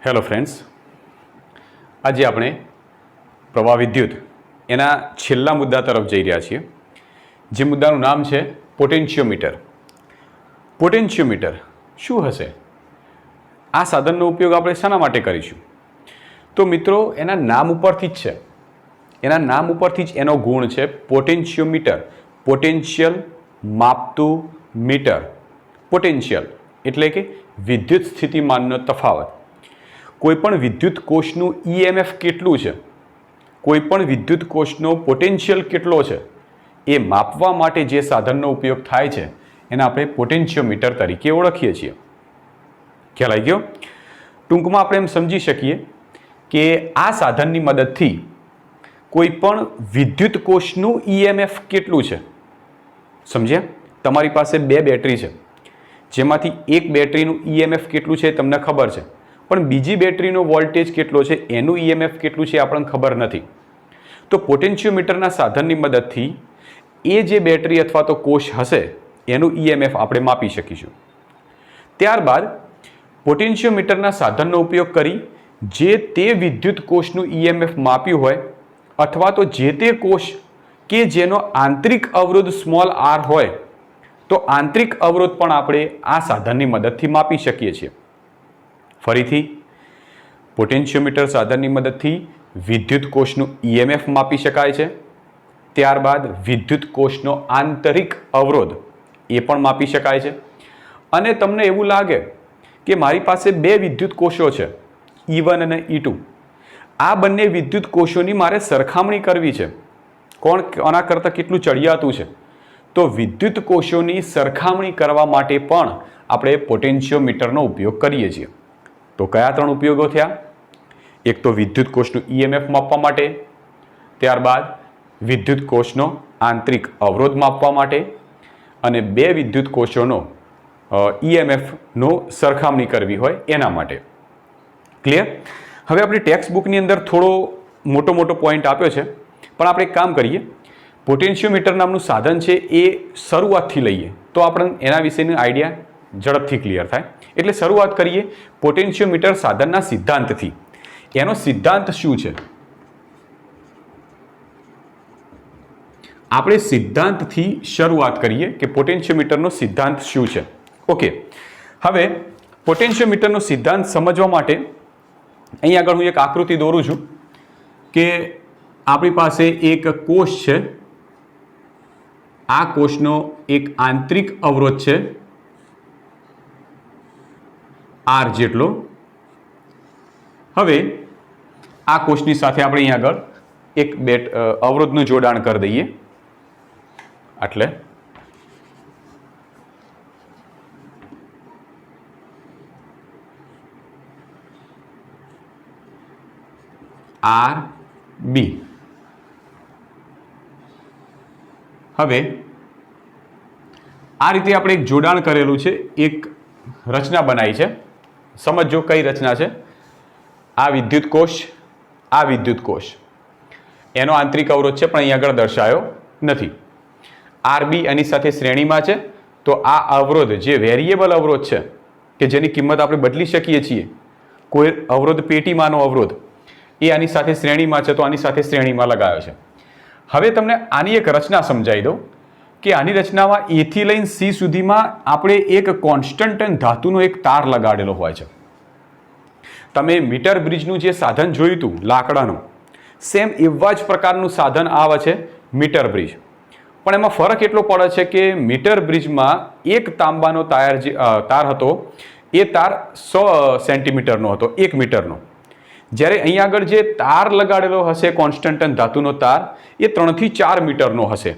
Hello friends, આજે આપણે પ્રવાહ વિદ્યુત એના છેલ્લા મુદ્દા તરફ જઈ રહ્યા છીએ, જે મુદ્દાનું નામ છે પોટેન્શિયોમીટર. પોટેન્શિયોમીટર શું હશે? આ સાધનનો ઉપયોગ આપણે શાના માટે કરીશું? તો મિત્રો, એના નામ ઉપરથી જ છે, એના નામ ઉપરથી જ એનો ગુણ છે પોટેન્શિયોમીટર. પોટેન્શિયલ માપતું મીટર. પોટેન્શિયલ એટલે કે વિદ્યુત સ્થિતિમાનનો તફાવત. કોઈપણ વિદ્યુત કોષનું ઈએમએફ કેટલું છે, કોઈપણ વિદ્યુત કોષનો પોટેન્શિયલ કેટલો છે, એ માપવા માટે જે સાધનનો ઉપયોગ થાય છે એને આપણે પોટેન્શિયોમીટર તરીકે ઓળખીએ છીએ. ખ્યાલ આવી ગયો? ટૂંકમાં આપણે એમ સમજી શકીએ કે આ સાધનની મદદથી કોઈપણ વિદ્યુત કોષનું ઈએમએફ કેટલું છે. સમજ્યા? તમારી પાસે બે બેટરી છે, જેમાંથી એક બેટરીનું ઈએમએફ કેટલું છે તમને ખબર છે, પણ બીજી બેટરીનો વોલ્ટેજ કેટલો છે, એનું ઈએમએફ કેટલું છે આપણને ખબર નથી. તો પોટેન્શિયોમીટરના સાધનની મદદથી એ જે બેટરી અથવા તો કોષ હશે એનું ઈએમએફ આપણે માપી શકીશું. ત્યારબાદ પોટેન્શિયોમીટરના સાધનનો ઉપયોગ કરી જે તે વિદ્યુત કોષનું ઈએમએફ માપ્યું હોય, અથવા તો જે તે કોષ કે જેનો આંતરિક અવરોધ સ્મોલ આર હોય, તો આંતરિક અવરોધ પણ આપણે આ સાધનની મદદથી માપી શકીએ છીએ. ફરીથી, પોટેન્શિયોમીટર સાધનની મદદથી વિદ્યુત કોષનું ઈએમએફ માપી શકાય છે. ત્યારબાદ વિદ્યુત કોષનો આંતરિક અવરોધ એ પણ માપી શકાય છે. અને તમને એવું લાગે કે મારી પાસે બે વિદ્યુત કોષો છે, E1 અને E2. આ બંને વિદ્યુત કોષોની મારે સરખામણી કરવી છે. આના કરતાં કેટલું ચડિયાતું છે, તો વિદ્યુત કોષોની સરખામણી કરવા માટે પણ આપણે પોટેન્શિયોમીટરનો ઉપયોગ કરીએ છીએ. તો કયા ત્રણ ઉપયોગો થયા? એક તો વિદ્યુત કોષનું ઈએમએફ માપવા માટે, ત્યારબાદ વિદ્યુત કોષનો આંતરિક અવરોધ માપવા માટે, અને બે વિદ્યુત કોષોનો ઈએમએફનો સરખામણી કરવી હોય એના માટે. ક્લિયર? હવે આપણી ટેક્સ્ટ બુકની અંદર થોડો મોટો પોઈન્ટ આપ્યો છે, પણ આપણે એક કામ કરીએ. પોટેન્શિયોમીટર નામનું સાધન છે એ શરૂઆતથી લઈએ તો આપણને એના વિશેની આઈડિયા ઝડપથી ક્લિયર થાય. એટલે શરૂઆત કરીએ પોટેન્શિયોમીટર સાધનના સિદ્ધાંતથી. એનો સિદ્ધાંત શું છે? આપણે સિદ્ધાંતથી શરૂઆત કરીએ કે પોટેન્શિયોમીટરનો સિદ્ધાંત શું છે. ઓકે, હવે પોટેન્શિયોમીટરનો સિદ્ધાંત સમજવા માટે અહીં આગળ હું એક આકૃતિ દોરું છું કે આપણી પાસે એક કોષ છે. આ કોષનો એક આંતરિક અવરોધ છે R જેટલો. હવે આ કોષની સાથે આપણે અહીં આગળ એક અવરોધનું જોડાણ કરી દઈએ. એટલે RB. હવે આ રીતે આપણે એક જોડાણ કરેલું છે, એક રચના બનાવી છે. સમજો કઈ રચના છે. આ વિદ્યુત કોષ, આ વિદ્યુત કોષ, એનો આંતરિક અવરોધ છે પણ અહીં આગળ દર્શાયો નથી. RB એની સાથે શ્રેણીમાં છે, તો આ અવરોધ જે વેરિયેબલ અવરોધ છે કે જેની કિંમત આપણે બદલી શકીએ છીએ, કોઈ અવરોધ પેટીમાંનો અવરોધ, એ આની સાથે શ્રેણીમાં છે, તો આની સાથે શ્રેણીમાં લગાવ્યો છે. હવે તમને આની એક રચના સમજાવી દઉં કે આની રચનામાં A થી લઈને C સુધીમાં આપણે એક કોન્સ્ટન્ટ ધાતુનો એક તાર લગાડેલો હોય છે. તમે મીટર બ્રિજનું જે સાધન જોયું હતું લાકડાનું, સેમ એવા જ પ્રકારનું સાધન આવે છે મીટર બ્રિજ. પણ એમાં ફરક એટલો પડે છે કે મીટર બ્રિજમાં એક તાંબાનો તાર હતો, એ તાર 100 સેન્ટીમીટરનો હતો, 1 મીટરનો. જ્યારે અહીં આગળ જે તાર લગાડેલો હશે કોન્સ્ટન્ટ ધાતુનો તાર, એ 3 થી 4 મીટરનો હશે.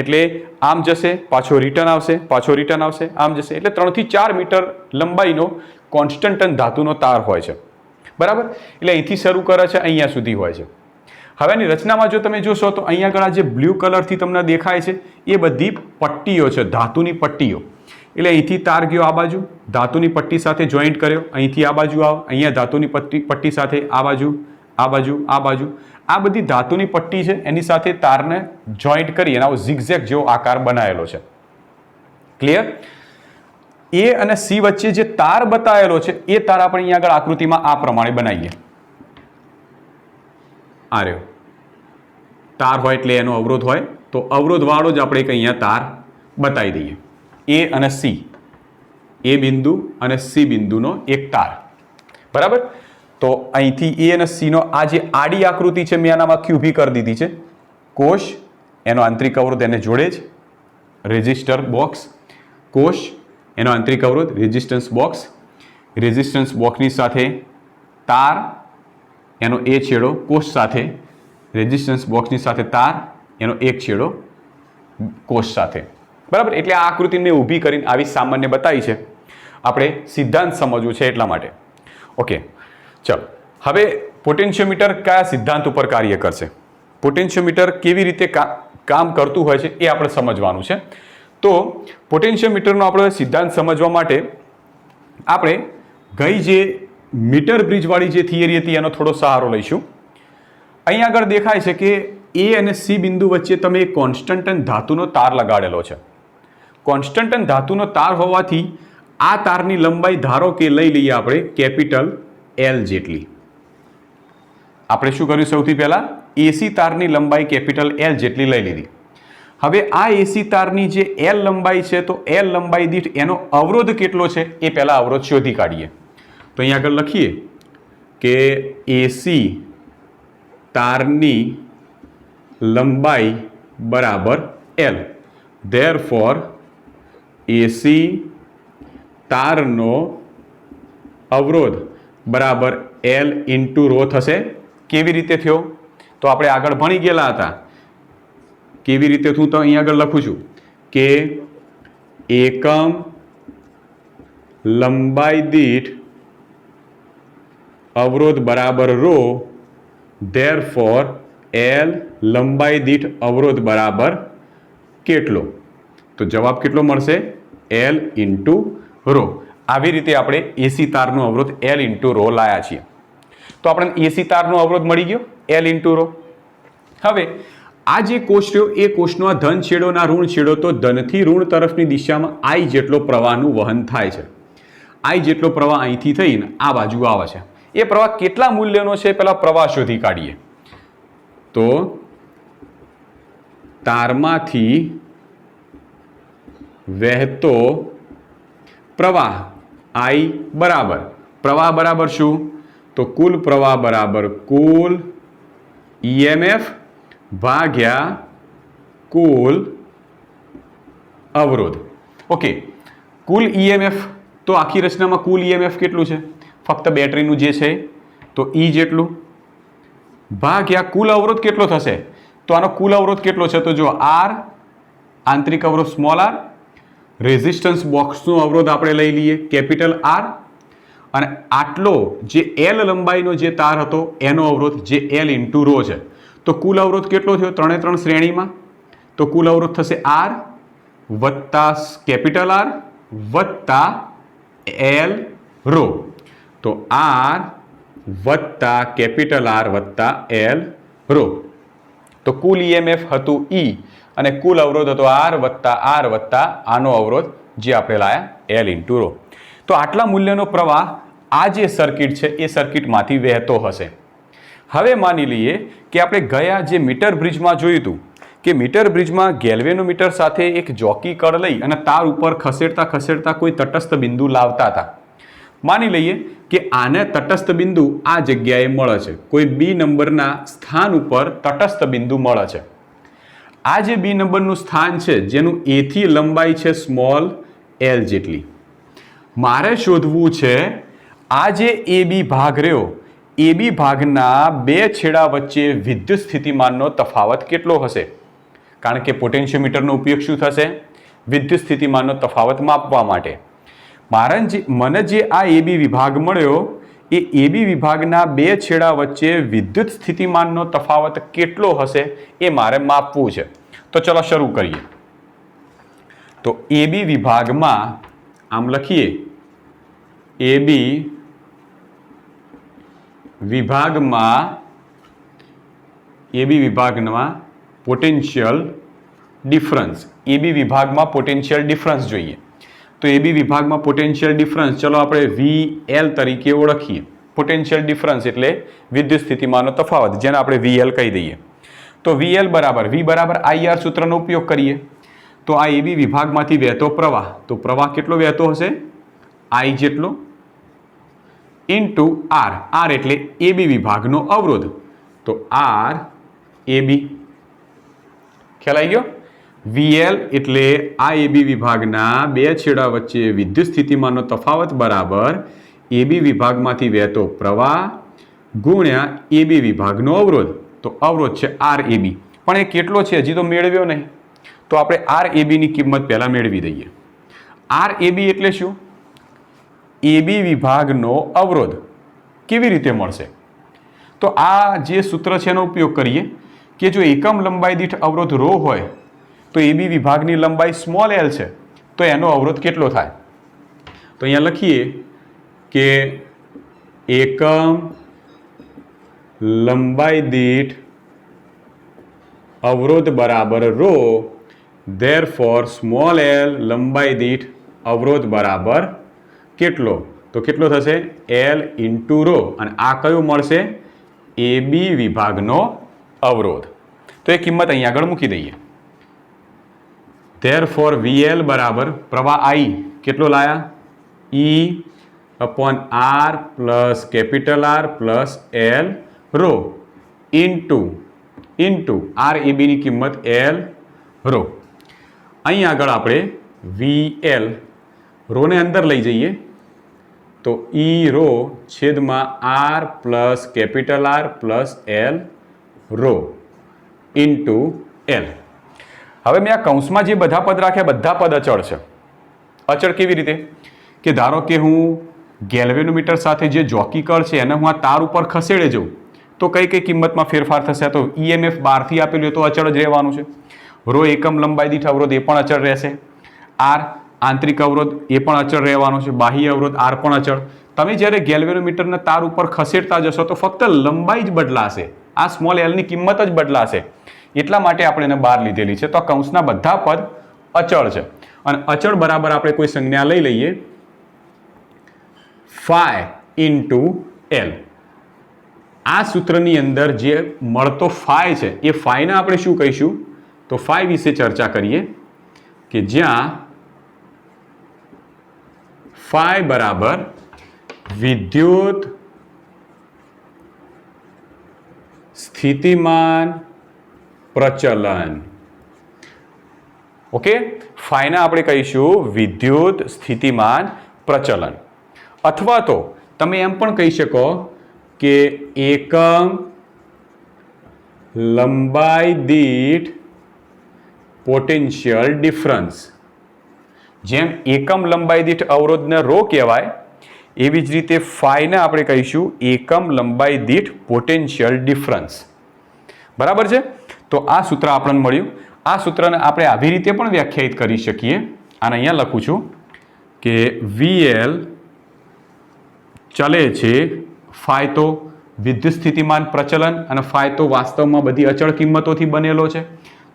એટલે આમ જશે, પાછો રિટર્ન આવશે, પાછો રિટર્ન આવશે, આમ જશે. એટલે 3 થી 4 મીટર લંબાઈનો કોન્સ્ટન્ટ ધાતુનો તાર હોય છે. બરાબર? એટલે અહીંથી શરૂ કરે છે, અહીંયા સુધી હોય છે. હવે એની રચનામાં જો તમે જોશો તો અહીંયા આગળ આ જે બ્લુ કલરથી તમને દેખાય છે એ બધી પટ્ટીઓ છે, ધાતુની પટ્ટીઓ. એટલે અહીંથી તાર ગયો આ બાજુ, ધાતુની પટ્ટી સાથે જોઈન્ટ કર્યો, અહીંથી આ બાજુ આવો, અહીંયા ધાતુની પટ્ટી સાથે આ બાજુ, આ બાજુ, આ બાજુ. આ બધી ધાતુની પટ્ટી છે, એની સાથે તારને જોઈન્ટ કરી એનો ઝિગઝેગ જેવો આકાર બનાવેલો છે. ક્લિયર? એ અને સી વચ્ચે જે તાર બતાવેલો છે એ તાર આપણે અહીંયા આગળ આકૃતિમાં આ પ્રમાણે બનાવીએ. આ રહ્યો તાર હોય એટલે એનો અવરોધ હોય, તો અવરોધવાળો જ આપણે અહીંયા તાર બતાવી દઈએ. એ અને સી, એ બિંદુ અને સી બિંદુનો એક તાર. બરાબર. તો અહીંથી એ અને સીનો આ જે આડી આકૃતિ છે મેં આનામાં ઊભી કરી દીધી છે. કોષ, એનો આંતરિક અવરોધ એને જોડે જ, રેઝિસ્ટર બોક્સ, કોષ એનો આંતરિક અવરોધ રેઝિસ્ટન્સ બોક્સ, રેઝિસ્ટન્સ બોક્સની સાથે તાર એનો એ છેડો કોષ સાથે, રેઝિસ્ટન્સ બોક્સની સાથે તાર એનો એક છેડો કોષ સાથે. બરાબર. એટલે આ આકૃતિને ઊભી કરીને આવી સામાન્ય બતાવી છે, આપણે સિદ્ધાંત સમજવું છે એટલા માટે. ઓકે, ચલો હવે પોટેન્શિયોમીટર કયા સિદ્ધાંત ઉપર કાર્ય કરશે, પોટેન્શિયોમીટર કેવી રીતે કામ કરતું હોય છે એ આપણે સમજવાનું છે. તો પોટેન્શિયોમીટરનો આપણે સિદ્ધાંત સમજવા માટે આપણે ગઈ જે મીટર બ્રિજવાળી જે થિયરી હતી એનો થોડો સહારો લઈશું. અહીં આગળ દેખાય છે કે એ અને સી બિંદુ વચ્ચે તમે કોન્સ્ટન્ટન ધાતુનો તાર લગાડેલો છે. કોન્સ્ટન્ટન ધાતુનો તાર હોવાથી આ તારની લંબાઈ ધારો કે લઈ લઈએ આપણે કેપિટલ એલ જેટલી. આપણે શું કર્યું, સૌથી પહેલા એસી તારની લંબાઈ કેપિટલ એલ જેટલી લઈ લીધી. હવે આ એસી તારની જે એલ લંબાઈ છે, તો એલ લંબાઈ દીઠ એનો અવરોધ કેટલો છે એ પહેલા અવરોધ શોધી કાઢીએ. તો અહીં આગળ લખીએ કે એસી તારની લંબાઈ બરાબર એલ. ધેરફોર એસી તારનો અવરોધ બરાબર એલ ઇન્ટુ રો થશે. કેવી રીતે થયો તો આપણે આગળ ભણી ગયેલા હતા. કેવી રીતે હું તો અહીં આગળ લખું છું કે એકમ લંબાઈ દીઠ અવરોધ બરાબર રો, ધેરફોર એલ લંબાઈ દીઠ અવરોધ બરાબર કેટલો, તો જવાબ કેટલો મળશે, એલ ઇન્ટુ રો. આવી રીતે આપણે એસી તારનો અવરોધ એલ ઇન્ટુ રો લાયા છીએ. તો આપણે એસી તારનો અવરોધ મળી ગયો એલ ઇન્ટુ રો. હવે આ જે કોષ રહ્યો એ કોષનો આ ધન છેડો ના ઋણ છેડો, તો ધનથી ઋણ તરફની દિશામાં આઈ જેટલો પ્રવાહનું વહન થાય છે. આઈ જેટલો પ્રવાહ અહીંથી થઈને આ બાજુ આવે છે. એ પ્રવાહ કેટલા મૂલ્યનો છે પેલા પ્રવાહ શોધી કાઢીએ. તો તારમાંથી વહેતો પ્રવાહ આઈ બરાબર, પ્રવાહ બરાબર શું, તો કુલ પ્રવાહ બરાબર કુલ ઈએમએફ ભાગ્યા કુલ અવરોધ. ઓકે, કુલ ઈએમએફ, તો આખી રચનામાં કુલ ઈએમએફ કેટલું છે, ફક્ત બેટરીનું જે છે તો ઈ જેટલું, ભાગ્યા કુલ અવરોધ કેટલો થશે, તો આનો કુલ અવરોધ કેટલો છે, તો જો આર આંતરિક અવરોધ સ્મોલ આર, રેઝિસ્ટન્સ બોક્સનો અવરોધ આપણે લઈ લઈએ કેપિટલ આર, અને આટલો જે એલ લંબાઈનો જે તાર હતો એનો અવરોધ જે એલ ઇન્ટુ રો છે. તો કુલ અવરોધ કેટલો થયો, 3 શ્રેણીમાં, તો કુલ અવરોધ થશે આર વત્તા કેપિટલ આર વત્તા એલ રો. તો આર વત્તા કેપિટલ આર વત્તા એલ રો. તો કુલ ઈએમએફ હતું ઈ અને કુલ અવરોધ હતો આર વત્તા આનો અવરોધ જે આપણે લાયા એલ ઇન્ટુ રો. તો આટલા મૂલ્યનો પ્રવાહ આ જે સર્કિટ છે એ સર્કિટમાંથી વહેતો હશે. હવે માની લઈએ કે આપણે ગયા જે મીટર બ્રિજમાં જોયું હતું કે મીટર બ્રિજમાં ગેલ્વેનોમીટર સાથે એક જોકી કળ લઈ અને તાર ઉપર ખસેડતા કોઈ તટસ્થ બિંદુ લાવતા હતા. માની લઈએ કે આને તટસ્થ બિંદુ આ જગ્યાએ મળે છે, કોઈ બી નંબરના સ્થાન ઉપર તટસ્થ બિંદુ મળે છે. આ જે બી નંબરનું સ્થાન છે જેનું એથી લંબાઈ છે સ્મોલ એલ જેટલી, મારે શોધવું છે આ જે એ બી ભાગ રહ્યો, એ બી ભાગના બે છેડા વચ્ચે વિદ્યુત સ્થિતિમાનનો તફાવત કેટલો હશે. કારણ કે પોટેન્શિયોમીટરનો ઉપયોગ શું થશે, વિદ્યુત સ્થિતિમાનનો તફાવત માપવા માટે. મને જે આ એ બી વિભાગ મળ્યો એ બી વિભાગના બે છેડા વચ્ચે વિદ્યુત સ્થિતિમાનનો તફાવત કેટલો હશે એ મારે માપવું છે. તો ચલો શરૂ કરીએ. તો એ બી વિભાગમાં આમ લખીએ, એ બી વિભાગમાં પોટેન્શિયલ ડિફરન્સ, એ બી વિભાગમાં પોટેન્શિયલ ડિફરન્સ જોઈએ. તો એબી વિભાગમાં પોટેન્શિયલ ડિફરન્સ ચલો આપણે VL તરીકે ઓળખીએ. પોટેન્શિયલ ડિફરન્સ એટલે વિદ્યુત સ્થિતિમાનનો તફાવત, જેને આપણે VL કહી દઈએ. તો VL બરાબર V બરાબર IR સૂત્રનો ઉપયોગ કરીએ. તો આ એબી વિભાગમાંથી વહેતો પ્રવાહ, તો પ્રવાહ કેટલો વહેતો હશે? I જેટલો ઇન્ટુ R. R એટલે એબી વિભાગનો અવરોધ, તો R AB. ખ્યાલ આવી ગયો? VL એટલે આ એબી વિભાગના બે છેડા વચ્ચે વિદ્યુત સ્થિતિમાનનો તફાવત બરાબર એબી વિભાગમાંથી વહેતો પ્રવાહ ગુણ્યા એબી વિભાગનો અવરોધ. તો અવરોધ છે RAB, પણ એ કેટલો છે હજી તો મેળવ્યો નહીં. તો આપણે RAB ની કિંમત પહેલા મેળવી દઈએ. RAB એટલે શું? એબી વિભાગનો અવરોધ. કેવી રીતે મળશે? તો આ જે સૂત્ર છે એનો ઉપયોગ કરીએ કે જો એકમ લંબાઈ દીઠ અવરોધ ρ હોય તો એબી વિભાગની લંબાઈ સ્મોલ l છે, તો એનો અવરોધ કેટલો થાય? તો અહીંયા લખીએ કે એકમ લંબાઈ દીઠ અવરોધ બરાબર ρ, ધેરફોર સ્મોલ l લંબાઈ દીઠ અવરોધ બરાબર કેટલો? તો કેટલો થશે? L into ρ. અને આ કયો મળશે? એબી વિભાગનો અવરોધ. તો એ કિંમત અહીં આગળ મૂકી દઈએ. ધેરફોર VL બરાબર પ્રવાહ I કેટલો લાયા? E/R plus capital R plus L ρ into RAB ની કિંમત L ρ. અહીં આગળ આપણે VL ρને અંદર લઈ જઈએ તો E ρ છેદમાં R plus capital R plus L ρ into L. હવે મેં આ કૌંસમાં જે બધા પદ રાખ્યા બધા પદ અચળ છે. અચળ કેવી રીતે? કે ધારો કે હું ગેલ્વેનોમીટર સાથે જે જોકી કળ છે એને હું આ તાર ઉપર ખસેડે જઉં તો કઈ કઈ કિંમતમાં ફેરફાર થશે? તો EMF બહારથી આપેલું હોય તો અચળ જ રહેવાનું છે. ρ એકમ લંબાઈ દીઠ અવરોધ એ પણ અચળ રહેશે. R આંતરિક અવરોધ એ પણ અચળ રહેવાનો છે. બાહ્ય અવરોધ R પણ અચળ. તમે જ્યારે ગેલ્વેનોમીટરના તાર ઉપર ખસેડતા જશો તો ફક્ત લંબાઈ જ બદલાશે, આ સ્મોલ l ની કિંમત જ બદલાશે. એટલા માટે આપણે એને બહાર લીધેલી છે. તો કૌંસના બધા પદ અચળ છે. અને અચળ બરાબર આપણે કોઈ સંજ્ઞા લઈ લઈએ, phi ઇન્ટુ L. આ સૂત્રની અંદર જે મળતો phi છે એ phi ને આપણે શું કહીશું? તો phi વિશે ચર્ચા કરીએ કે જ્યાં phi બરાબર વિદ્યુત સ્થિતિમાન પ્રચલન. ઓકે, phi ને આપણે કહીશું વિદ્યુત સ્થિતિમાન પ્રચલન. અથવા તો તમે એમ પણ કહી શકો કે એકમ લંબાઈ દીઠ પોટેન્શિયલ ડિફરન્સ. જેમ એકમ લંબાઈ દીઠ અવરોધને ρ કહેવાય એવી જ રીતે phi ને આપણે કહીશું એકમ લંબાઈ દીઠ પોટેન્શિયલ ડિફરન્સ. બરાબર છે? તો આ સૂત્ર આપણને મળ્યું. આ સૂત્રને આપણે આવી રીતે પણ વ્યાખ્યાયિત કરી શકીએ. આને અહીંયા લખું છું કે VL ચલે છે, phi તો વિદ્યુત સ્થિતિમાન પ્રચલન અને phi તો વાસ્તવમાં બધી અચળ કિંમતોથી બનેલો છે,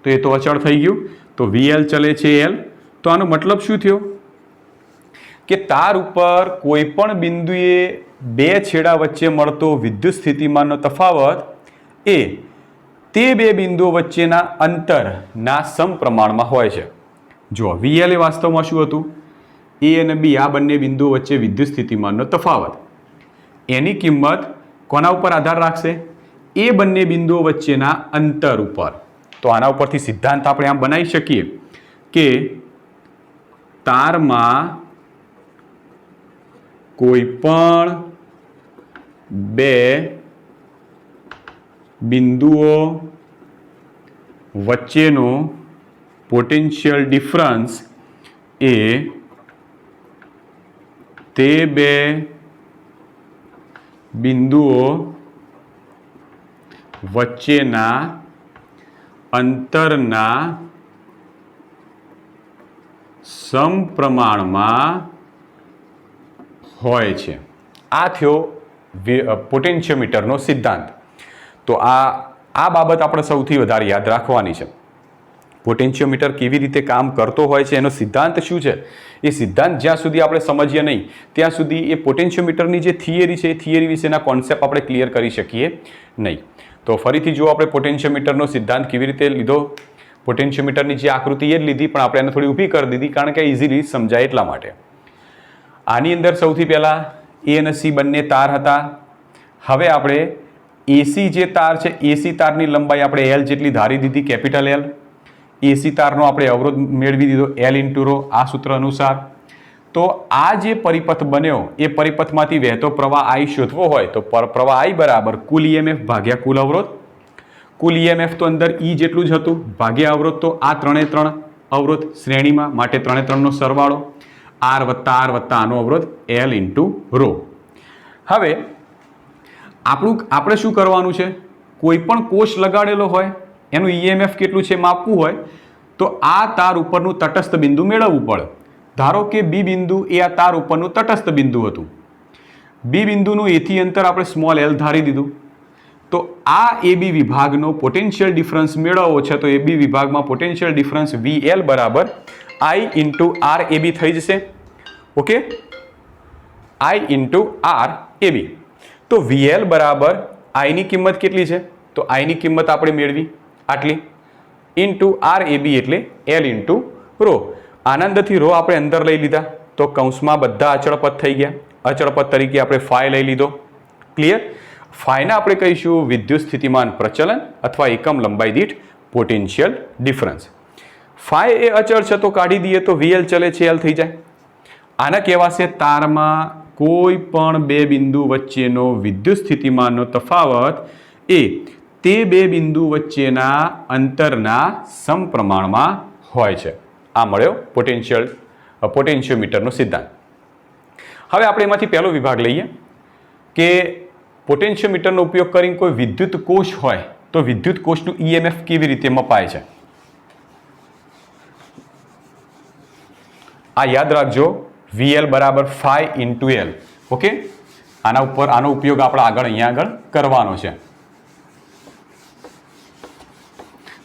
તો એ તો અચળ થઈ ગયું. તો VL ચલે છે L. તો આનો મતલબ શું થયો? કે તાર ઉપર કોઈ પણ બિંદુએ બે છેડા વચ્ચે મળતો વિદ્યુત સ્થિતિમાનનો તફાવત એ તે બે બિંદુઓ વચ્ચેના અંતરના સમપ્રમાણમાં હોય છે. જો VL એ વાસ્તવમાં શું હતું? A અને B આ બંને બિંદુઓ વચ્ચે વિદ્યુત સ્થિતિમાનનો તફાવત. એની કિંમત કોના ઉપર આધાર રાખશે? એ બંને બિંદુઓ વચ્ચેના અંતર ઉપર. તો આના ઉપરથી સિદ્ધાંત આપણે આમ બનાવી શકીએ કે તારમાં કોઈ પણ બે બિંદુઓ વચ્ચેનો પોટેન્શિયલ ડિફરન્સ એ તે બે બિંદુઓ વચ્ચેના અંતરના સમપ્રમાણમાં હોય છે. આ થયો પોટેન્શિયોમીટરનો સિદ્ધાંત. તો આ બાબત આપણે સૌથી વધારે યાદ રાખવાની છે. પોટેન્શિયોમીટર કેવી રીતે કામ કરતો હોય છે, એનો સિદ્ધાંત શું છે, એ સિદ્ધાંત જ્યાં સુધી આપણે સમજીએ નહીં ત્યાં સુધી એ પોટેન્શિયોમીટરની જે થિયરી છે એ થિયરી વિશેના કોન્સેપ્ટ આપણે ક્લિયર કરી શકીએ નહીં. તો ફરીથી જો આપણે પોટેન્શિયોમીટરનો સિદ્ધાંત કેવી રીતે લીધો, પોટેન્શિયોમીટરની જે આકૃતિ એ જ લીધી પણ આપણે એને થોડી ઊભી કરી દીધી કારણ કે ઇઝીલી સમજાય એટલા માટે. આની અંદર સૌથી પહેલાં એ અને સી બંને તાર હતા. હવે આપણે એસી જે તાર છે એસી તારની લંબાઈ આપણે એલ જેટલી ધારી દીધી, કેપિટલ એલ. એસી તારનો આપણે અવરોધ મેળવી દીધો એલ ઇન્ટુ રો આ સૂત્ર અનુસાર. તો આ જે પરિપથ બન્યો એ પરિપથમાંથી વહેતો પ્રવાહ આઈ શોધવો હોય તો પ્રવાહ આઈ બરાબર કુલ ઈએમએફ ભાગ્યા કુલ અવરોધ. કુલ ઈએમએફ તો અંદર ઈ જેટલું જ હતું ભાગ્યા અવરોધ, તો આ 3 અવરોધ શ્રેણીમાં માટે 3 નો સરવાળો આર વત્તા આનો અવરોધ એલ ઇન્ટુ રો. હવે આપણે શું કરવાનું છે, કોઈ પણ કોષ લગાડેલો હોય એનું ઈએમએફ કેટલું છે માપવું હોય તો આ તાર ઉપરનું તટસ્થ બિંદુ મેળવવું પડે. ધારો કે બી બિંદુ એ આ તાર ઉપરનું તટસ્થ બિંદુ હતું. બી બિંદુનું એથી અંતર આપણે સ્મોલ એલ ધારી દીધું. તો આ એબી વિભાગનો પોટેન્શિયલ ડિફરન્સ મેળવવો છે તો એબી વિભાગમાં પોટેન્શિયલ ડિફરન્સ વીએલ બરાબર આઈ ઇન્ટુ આર એબી થઈ જશે. ઓકે, આઈ ઇન્ટુ આર એબી. તો વીએલ બરાબર આઈની કિંમત કેટલી છે, તો આઈની કિંમત આપણે મેળવી આટલી ઇન્ટુ આર એબી એટલે એલ ઇન્ટુ રો. આનંદથી રો આપણે અંદર લઈ લીધા તો કૌંસમાં બધા અચળ પદ થઈ ગયા. અચળ પદ તરીકે આપણે ફાઈ લઈ લીધો. ક્લિયર. ફાઈને આપણે કહીશું વિદ્યુત સ્થિતિમાન પ્રચલન અથવા એકમ લંબાઈ દીઠ પોટેન્શિયલ ડિફરન્સ. ફાઈ એ અચળ છે તો કાઢી દઈએ તો વીએલ ચલે છે એલ થઈ જાય. આને કહેવાશે તારમાં કોઈ પણ બે બિંદુ વચ્ચેનો વિદ્યુત સ્થિતિમાનનો તફાવત એ તે બે બિંદુ વચ્ચેના અંતરના સમપ્રમાણમાં હોય છે. આ મળ્યો પોટેન્શિયોમીટરનો સિદ્ધાંત. હવે આપણે એમાંથી પહેલો વિભાગ લઈએ કે પોટેન્શિયોમીટરનો ઉપયોગ કરીને કોઈ વિદ્યુત કોષ હોય તો વિદ્યુત કોષનું ઈએમએફ કેવી રીતે મપાય છે. આ યાદ રાખજો, વીએલ બરાબર ફાઈ ઇન્ટુ એલ. ઓકે, આનો ઉપયોગ આપણે અહીંયા આગળ કરવાનો છે.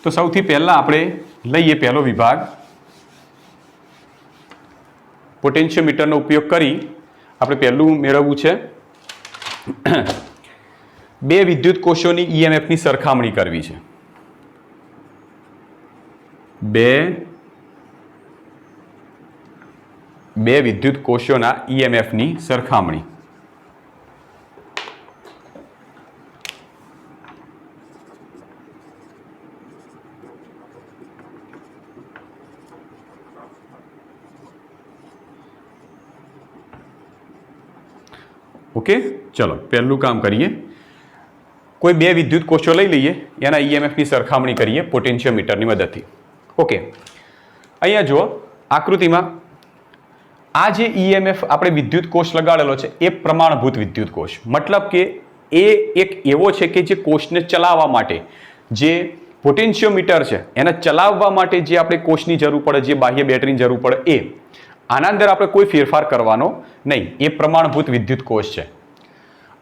તો સૌથી પહેલા આપણે લઈએ પહેલો વિભાગ. પોટેન્શિયોમીટરનો ઉપયોગ કરી આપણે પહેલું મેળવવું છે બે વિદ્યુત કોષોની ઈએમએફની સરખામણી કરવી છે. બે વિદ્યુત કોષોના ઈએમએફની સરખામણી. ઓકે, ચલો પહેલું કામ કરીએ. કોઈ બે વિદ્યુત કોષો લઈ લઈએ, એના ઈએમએફની સરખામણી કરીએ પોટેન્શિયોમીટરની મદદથી. ઓકે, અહીંયા જુઓ આકૃતિમાં આ જે ઈએમએફ આપણે વિદ્યુત કોષ લગાડેલો છે એ પ્રમાણભૂત વિદ્યુત કોષ, મતલબ કે એ એક એવો છે કે જે કોષને ચલાવવા માટે જે પોટેન્શિયોમીટર છે એને ચલાવવા માટે જે આપણે કોષની જરૂર પડે, જે બાહ્ય બેટરીની જરૂર પડે, એ આના અંદર આપણે કોઈ ફેરફાર કરવાનો નહીં. એ પ્રમાણભૂત વિદ્યુત કોષ છે.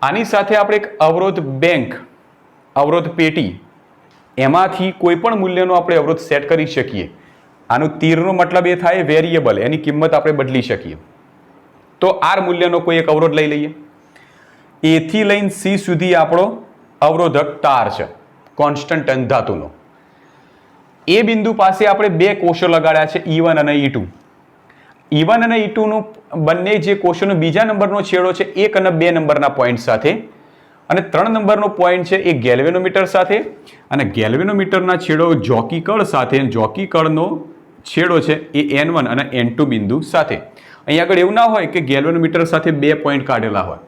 આની સાથે આપણે એક અવરોધ બેંક, અવરોધ પેટી, એમાંથી કોઈ પણ મૂલ્યનો આપણે અવરોધ સેટ કરી શકીએ. આનું તીરનો મતલબ એ થાય વેરિયેબલ, એની કિંમત આપણે બદલી શકીએ. તો આર મૂલ્યનો કોઈ એક અવરોધ લઈ લઈએ. એ થી લઈને સી સુધી આપણો અવરોધક તાર છે કોન્સ્ટન્ટ ધાતુનો. એ બિંદુ પાસે આપણે બે કોષો લગાડ્યા છે E1 અને E2. E1 અને E2 નું બંને જે કોષોનો બીજા નંબરનો છેડો છે 1 અને 2 નંબરના પોઈન્ટ સાથે, અને 3 નંબરનો પોઈન્ટ છે એ ગેલ્વેનોમીટર સાથે, અને ગેલ્વેનોમીટરના છેડો જોકી કળ સાથે, જોકી કળનો છેડો છે એ N1 અને N2 બિંદુ સાથે. અહીં આગળ એવું ના હોય કે ગેલ્વેનોમીટર સાથે બે પોઈન્ટ કાઢેલા હોય,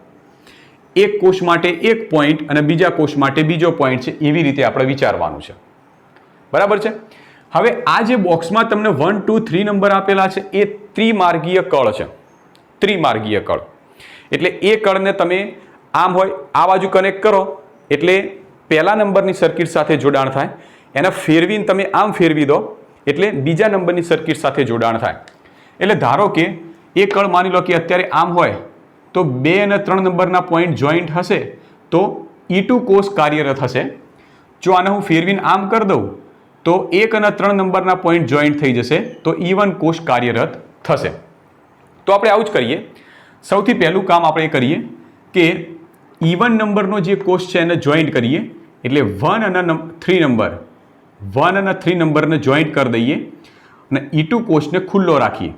એક કોષ માટે એક પોઈન્ટ અને બીજા કોષ માટે બીજો પોઈન્ટ છે, એવી રીતે આપણે વિચારવાનું છે. બરાબર છે. હવે આ જે બોક્સમાં તમને 1, 2, 3 નંબર આપેલા છે એ ત્રિમાર્ગીય કળ છે. ત્રિમાર્ગીય કળ એટલે એ કળને તમે આમ હોય આ બાજુ કનેક્ટ કરો એટલે પહેલા નંબરની સર્કિટ સાથે જોડાણ થાય, એને ફેરવીને તમે આમ ફેરવી દો એટલે બીજા નંબરની સર્કિટ સાથે જોડાણ થાય. એટલે ધારો કે એ કળ માની લો કે અત્યારે આમ હોય તો 2 અને 3 નંબરના પોઈન્ટ જોઈન્ટ હશે તો E2 કોષ કાર્યરત હશે. જો આને હું ફેરવીને આમ કરી દઉં તો 1 અને 3 નંબરના પોઈન્ટ જોઈન્ટ થઈ જશે તો E1 કોષ કાર્યરત થશે. તો આપણે આવું જ કરીએ. સૌથી પહેલું કામ આપણે કરીએ કે E1 નંબરનો જે કોષ છે એને જોઈન્ટ કરીએ, એટલે 1 અને 3 નંબરને જોઈન્ટ કરી દઈએ અને E2 કોષને ખુલ્લો રાખીએ.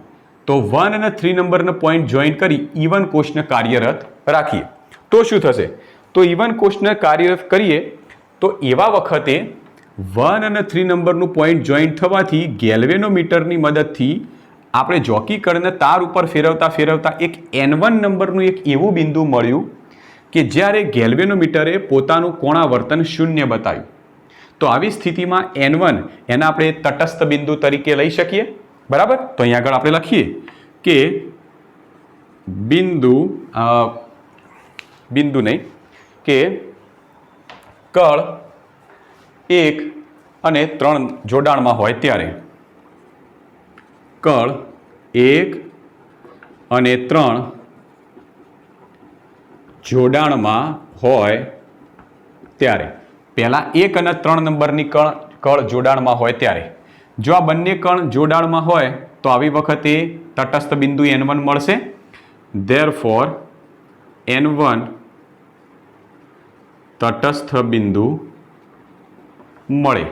તો 1 અને 3 નંબરને પોઈન્ટ જોઈન્ટ કરી E1 કોષને કાર્યરત રાખીએ તો શું થશે? તો E1 કોષને કાર્યરત કરીએ તો એવા વખતે 1 અને 3 નંબરનું પોઈન્ટ જોઈન્ટ થવાથી ગેલ્વેનોમીટરની મદદથી આપણે જોકી કરીને તાર ઉપર ફેરવતા એક N1 નંબરનું એક એવું બિંદુ મળ્યું કે જ્યારે ગેલ્વેનોમીટરે પોતાનું કોણાવર્તન 0 બતાવ્યું. તો આવી સ્થિતિમાં N1 એને આપણે તટસ્થ બિંદુ તરીકે લઈ શકીએ. બરાબર? તો અહીંયા આગળ આપણે લખીએ કે બિંદુ નહીં કે કળ 1 અને 3 જોડાણમાં હોય ત્યારે, કળ 1 અને 3 જોડાણમાં હોય ત્યારે, પહેલા 1 અને 3 નંબરની કળ જોડાણમાં હોય ત્યારે, જો આ બંને કણ જોડાણમાં હોય તો આવી વખતે તટસ્થ બિંદુ N1 મળશે. ધેરફોર N1 તટસ્થ બિંદુ મળે.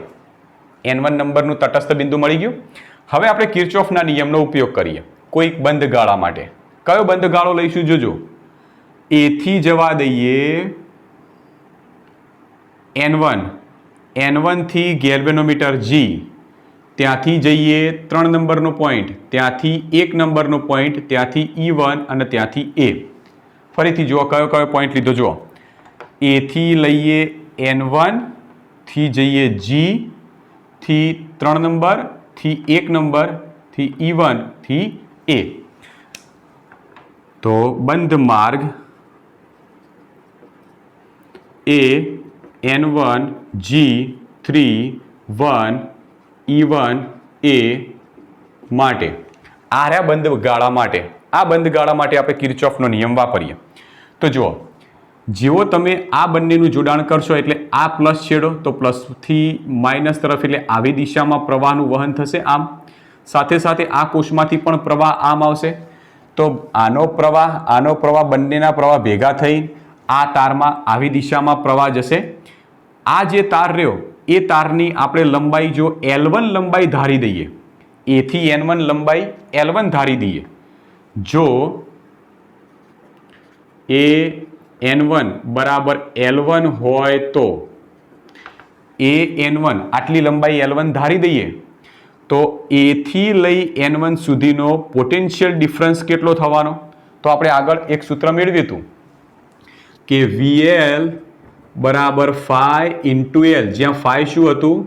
N1 નંબરનું તટસ્થ બિંદુ મળી ગયું. હવે આપણે કિર્ચોફના નિયમનો ઉપયોગ કરીએ કોઈક બંધ ગાળા માટે. કયો બંધ ગાળો લઈશું? જોજો, A થી જવા દઈએ N1 થી ગેલ્વેનોમીટર G, ત્યાંથી જઈએ 3 નંબરનો પોઈન્ટ, ત્યાંથી 1 નંબરનો પોઈન્ટ, ત્યાંથી E1 અને ત્યાંથી A. ફરીથી જુઓ કયો પોઈન્ટ લીધો. જુઓ, A થી લઈએ N1 થી જઈએ G થી 3 નંબર થી 1 નંબર થી E1 થી A. તો બંધ માર્ગ A N1 G3 1 E1 A માટે આ રહ્યા બંધ ગાળા માટે. આ બંધ ગાળા માટે આપણે કિર્ચોફનો નિયમ વાપરીએ. તો જુઓ, જેવો તમે આ બંનેનું જોડાણ કરશો એટલે આ પ્લસ છેડો તો પ્લસથી માઇનસ તરફ, એટલે આવી દિશામાં પ્રવાહનું વહન થશે. આમ સાથે સાથે આ કોષમાંથી પણ પ્રવાહ આમ આવશે. તો આનો પ્રવાહ બંનેના પ્રવાહ ભેગા થઈ આ તારમાં આવી દિશામાં પ્રવાહ જશે. આ જે તાર રહ્યો એ તારની આપણે લંબાઈ જો L1 લંબાઈ ધારી દઈએ, A થી N1 લંબાઈ L1 ધારી દઈએ. જો A N1 બરાબર L1 હોય તો A N1 આટલી લંબાઈ L1 ધારી દઈએ તો A થી લઈ N1 સુધીનો પોટેન્શિયલ ડિફરન્સ કેટલો થવાનો? તો આપણે આગળ એક સૂત્ર મેળવ્યું હતું કે VL બરાબર phi into L, જ્યાં phi શું હતું?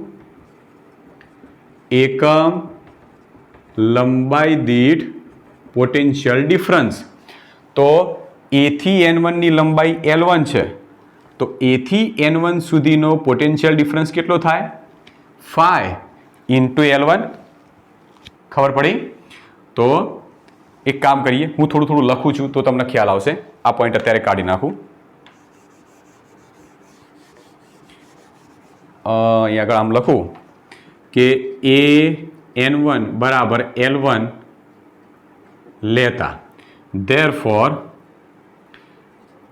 એકમ લંબાઈ દીઠ પોટેન્શિયલ ડિફરન્સ. તો A થી N1 ની લંબાઈ L1 છે તો A થી N1 સુધીનો પોટેન્શિયલ ડિફરન્સ કેટલો થાય? phi into L1. ખબર પડી? તો એક કામ કરીએ, હું થોડું લખું છું તો તમને ખ્યાલ આવશે. આ પોઈન્ટ અત્યારે કાઢી નાખું. અહીંયા આગળ આમ લખું કે A N1 બરાબર L1 લેતા, ધેરફોર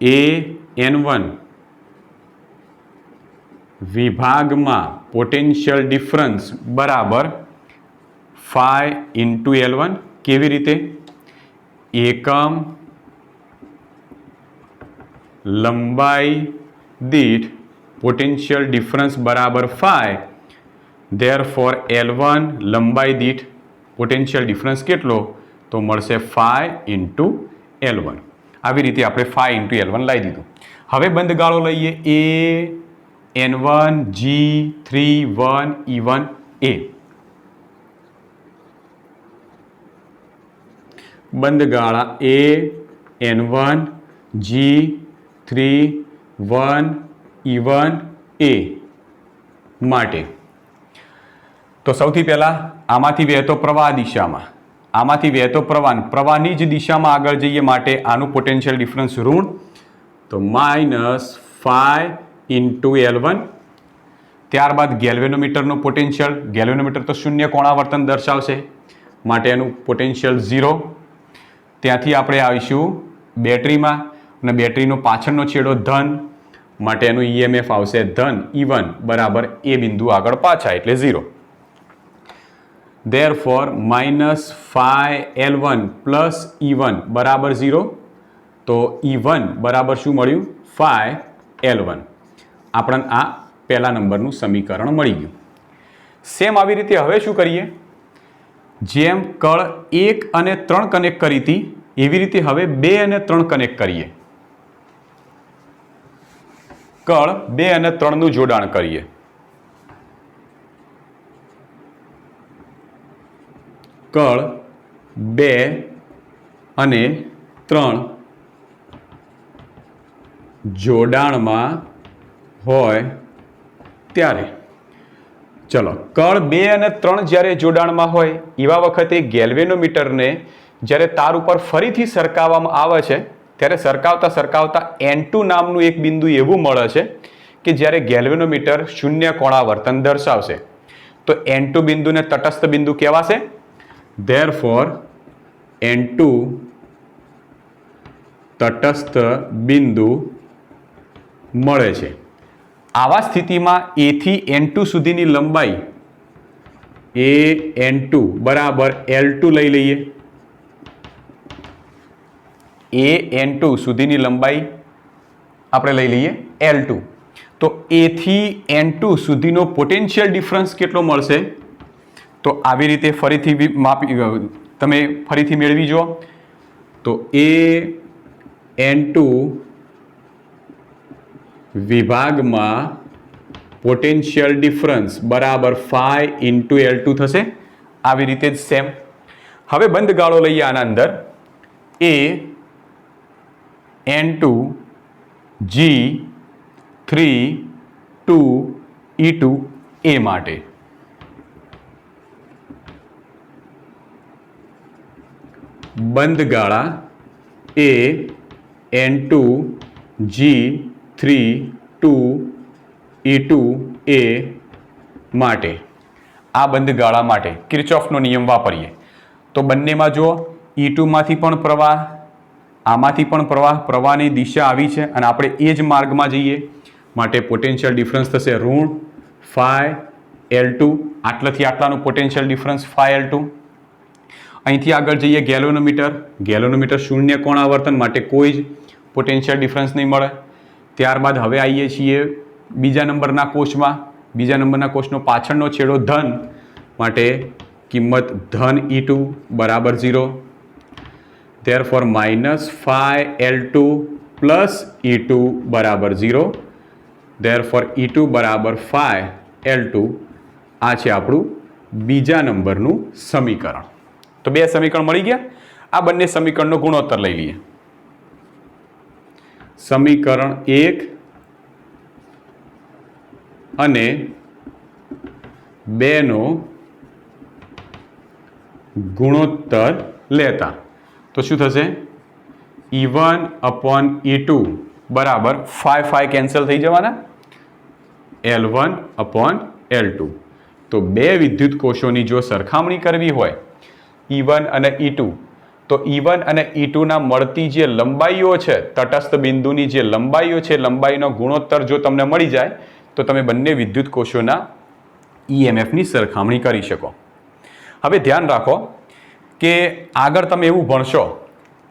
A N1 વિભાગમાં પોટેન્શિયલ ડિફરન્સ બરાબર phi into L1. કેવી રીતે? એકમ લંબાઈ દીઠ પોટેન્શિયલ ડિફરન્સ બરાબર phi, ધેરફોર L1 લંબાઈ દીઠ પોટેન્શિયલ ડિફરન્સ કેટલો? તો મળશે phi into L1. આવી રીતે આપણે phi into L1 લાવી દીધું. હવે બંધ ગાળો લઈએ A N1 G3 1 E1 A. બંધ ગાળા A N1 G3 1 E1 A માટે. તો સૌથી પહેલા આમાંથી વહેતો પ્રવાહ દિશામાં, આમાંથી વહેતો પ્રવાહની જ દિશામાં આગળ જઈએ માટે આનું પોટેન્શિયલ ડિફરન્સ ઋણ, તો -phi into L1. ત્યારબાદ ગેલ્વેનોમીટરનું પોટેન્શિયલ, ગેલ્વેનોમીટર તો શૂન્ય કોણાવર્તન દર્શાવશે માટે એનું પોટેન્શિયલ 0. ત્યાંથી આપણે આવીશું બેટરીમાં અને બેટરીનો પાછળનો છેડો ધન માટે એનું EMF આવશે ધન E1 બરાબર એ બિંદુ આગળ પાછા એટલે 0. Therefore -phi-L1 plus E1 બરાબર 0. તો E1 બરાબર શું મળ્યું? phi-L1. આપણને આ પહેલા નંબરનું સમીકરણ મળી ગયું. સેમ આવી રીતે હવે શું કરીએ? જેમ કળ 1 અને 3 કનેક્ટ કરી હતી એવી રીતે હવે 2 અને 3 કનેક્ટ કરીએ. કળ 2 અને 3 નું જોડાણ કરીએ. કળ 2 અને 3 જોડાણમાં હોય ત્યારે ચલો કળ 2 અને 3 જ્યારે જોડાણમાં હોય એવા વખતે ગેલ્વેનોમીટરને જ્યારે તાર ઉપર ફરીથી સરકાવવામાં આવે છે ત્યારે સરકાવતા N2 નામનું એક બિંદુ એવું મળે છે કે જ્યારે ગેલ્વેનોમીટર શૂન્ય કોણાવર્તન દર્શાવશે તો N2 બિંદુને તટસ્થ બિંદુ કહેવાશે. Therefore N2 તટસ્થ બિંદુ મળે છે. આવા સ્થિતિમાં A થી N2 સુધીની લંબાઈ N2 બરાબર L2 લઈ લઈએ. N2 સુધીની લંબાઈ આપણે લઈ લઈએ L2. તો A થી N2 સુધીનો પોટેન્શિયલ ડિફરન્સ કેટલો મળશે? તો આવી રીતે ફરીથી તમે ફરીથી મેળવી જુઓ. તો N2 વિભાગમાં પોટેન્શિયલ ડિફરન્સ બરાબર phi into L2 થશે. આવી રીતે જ સેમ. હવે બંધ ગાળો લઈએ આના અંદર N2 G3 2 E2 A માટે. બંધ ગાળા N2 G3 2 E2 A માટે. આ બંધ ગાળા માટે કિર્ચોફનો નિયમ વાપરીએ તો બંનેમાં જો E2 માંથી પણ પ્રવાહ, આમાંથી પણ પ્રવાહની દિશા આવી છે અને આપણે એ જ માર્ગમાં જઈએ માટે પોટેન્શિયલ ડિફરન્સ થશે ઋણ phi L2. આટલાથી આટલાનું પોટેન્શિયલ ડિફરન્સ phi L2. અહીંથી આગળ જઈએ ગેલ્વેનોમીટર શૂન્ય કોણાવર્તન માટે કોઈ જ પોટેન્શિયલ ડિફરન્સ નહીં મળે. ત્યારબાદ હવે આવીએ છીએ બીજા નંબરના કોષમાં. બીજા નંબરના કોષનો પાછળનો છેડો ધન માટે કિંમત ધન E2 બરાબર 0. Therefore -phi-L2 plus E2 બરાબર 0. Therefore E2 બરાબર phi-L2. આ છે આપણું બીજા નંબરનું સમીકરણ. તો બે સમીકરણ મળી ગયા. આ બંને સમીકરણનો ગુણોત્તર લઈ લઈએ. સમીકરણ 1 અને 2 નો ગુણોત્તર લેતા તો શું થશે? E1 upon E2 બરાબર phi કેન્સલ થઈ જવાના, L1 upon L2. તો બે વિદ્યુત કોષોની જો સરખામણી કરવી હોય E1 અને E2 તો E1 અને E2 ના મળતી જે લંબાઈઓ છે તટસ્થ બિંદુની જે લંબાઈઓ છે લંબાઈનો ગુણોત્તર જો તમને મળી જાય તો તમે બંને વિદ્યુત કોષોના EMFની સરખામણી કરી શકો. હવે ધ્યાન રાખો કે આગળ તમે એવું ભણશો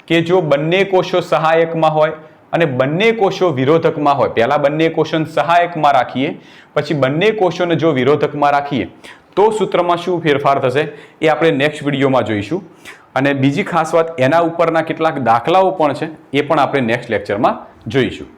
કે જો બંને કોષો સહાયકમાં હોય અને બંને કોષો વિરોધકમાં હોય, પહેલા બંને કોષોને સહાયકમાં રાખીએ પછી બંને કોષોને જો વિરોધકમાં રાખીએ તો સૂત્રમાં શું ફેરફાર થશે એ આપણે નેક્સ્ટ વિડીયોમાં જોઈશું. અને બીજી ખાસ વાત એના ઉપરના કેટલાક દાખલાઓ પણ છે એ પણ આપણે નેક્સ્ટ લેક્ચરમાં જોઈશું.